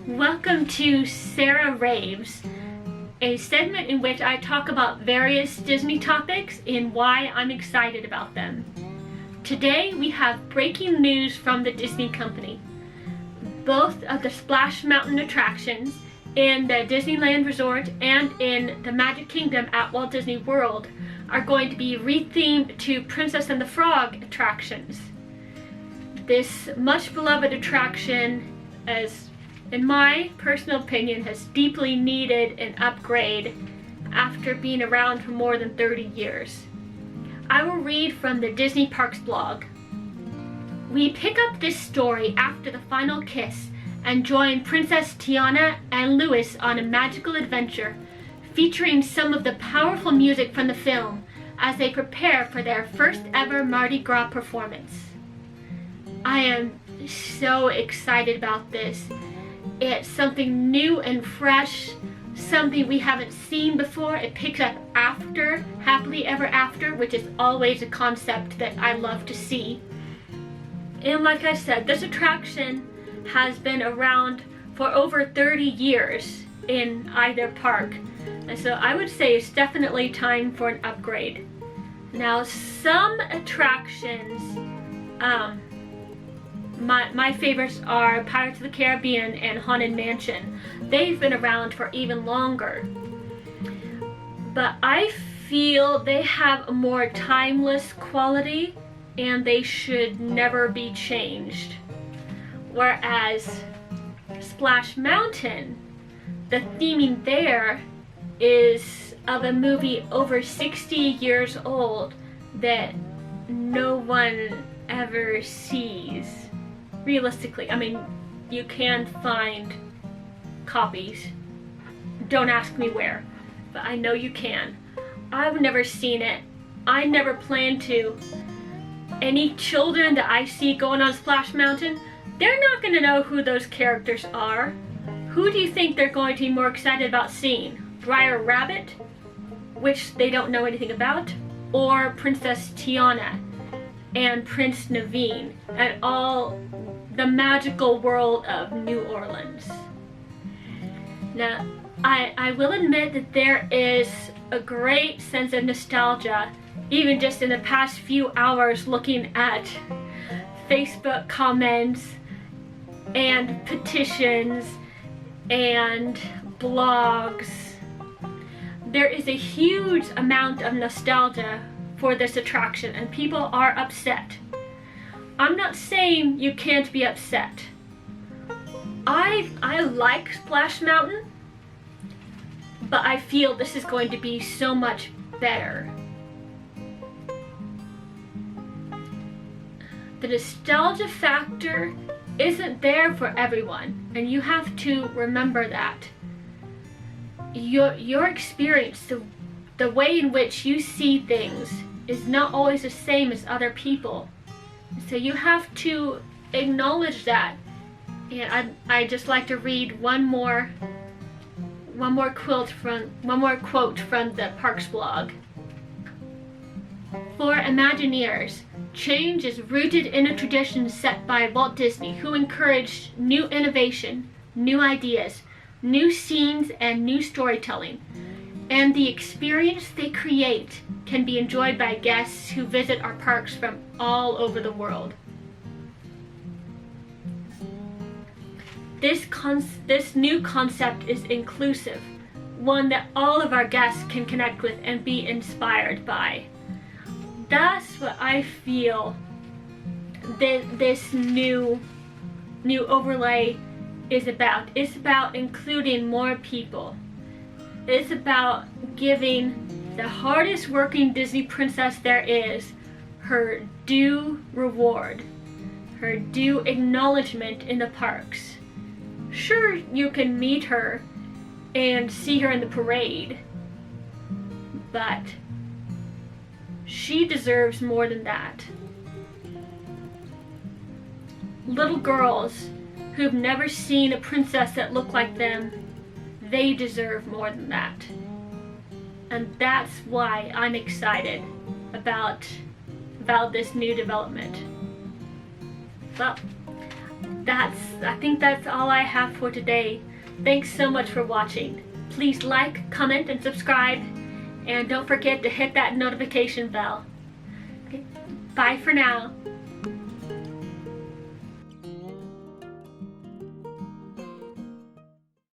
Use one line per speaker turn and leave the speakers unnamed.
Welcome to Sarah Raves, a segment in which I talk about various Disney topics and why I'm excited about them. Today we have breaking news from the Disney Company. Both of the Splash Mountain attractions in the Disneyland Resort and in the Magic Kingdom at Walt Disney World are going to be rethemed to Princess and the Frog attractions. This much beloved attraction, as in my personal opinion, has deeply needed an upgrade after being around for more than 30 years. I will read from the Disney Parks blog. We pick up this story after the final kiss and join Princess Tiana and Louis on a magical adventure featuring some of the powerful music from the film as they prepare for their first ever Mardi Gras performance. I am so excited about this. It's something new and fresh, something we haven't seen before. It picks up after Happily Ever After, which is always a concept that I love to see. And like I said, this attraction has been around for over 30 years in either park. And so I would say it's definitely time for an upgrade. Now, some attractions, my favorites are Pirates of the Caribbean and Haunted Mansion. They've been around for even longer. But I feel they have a more timeless quality and they should never be changed. Whereas Splash Mountain, the theming there is of a movie over 60 years old that no one ever sees. Realistically, I mean, you can find copies. Don't ask me where, but I know you can. I've never seen it. I never plan to. Any children that I see going on Splash Mountain, they're not going to know who those characters are. Who do you think they're going to be more excited about seeing? Briar Rabbit, which they don't know anything about, or Princess Tiana and Prince Naveen and all the magical world of New Orleans. Now, I will admit that there is a great sense of nostalgia, even just in the past few hours looking at Facebook comments and petitions and blogs. There is a huge amount of nostalgia for this attraction and people are upset. I'm not saying you can't be upset. I like Splash Mountain, but I feel this is going to be so much better. The nostalgia factor isn't there for everyone, and you have to remember that. Your experience, the way in which you see things, is not always the same as other people. So you have to acknowledge that. And I just like to read one more quote from the Parks blog. For Imagineers, change is rooted in a tradition set by Walt Disney, who encouraged new innovation, new ideas, new scenes, and new storytelling. And the experience they create can be enjoyed by guests who visit our parks from all over the world. This new concept is inclusive, one that all of our guests can connect with and be inspired by. That's what I feel this new overlay is about. It's about including more people. It's about giving the hardest working Disney princess there is her due reward, her due acknowledgement in the parks. Sure, you can meet her and see her in the parade, but she deserves more than that. Little girls who've never seen a princess that looked like them, they deserve more than that. And that's why I'm excited about this new development. Well, I think that's all I have for today. Thanks so much for watching. Please like, comment, and subscribe. And don't forget to hit that notification bell. Okay, bye for now.